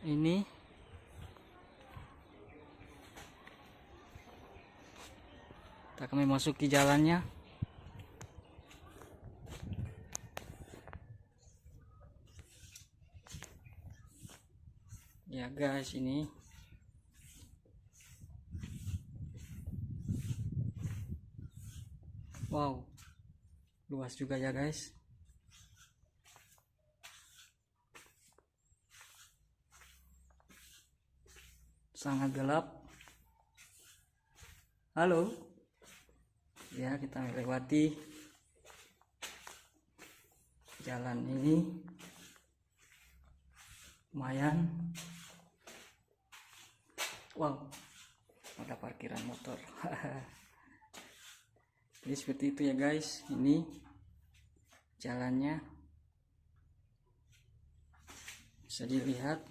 Ini kita akan memasuki jalannya. Ya guys, ini wow, luas juga ya guys. Sangat gelap. Halo. Ya, kita melewati jalan ini. Lumayan. Wow, ada parkiran motor. Jadi seperti itu ya guys, ini jalannya bisa dilihat.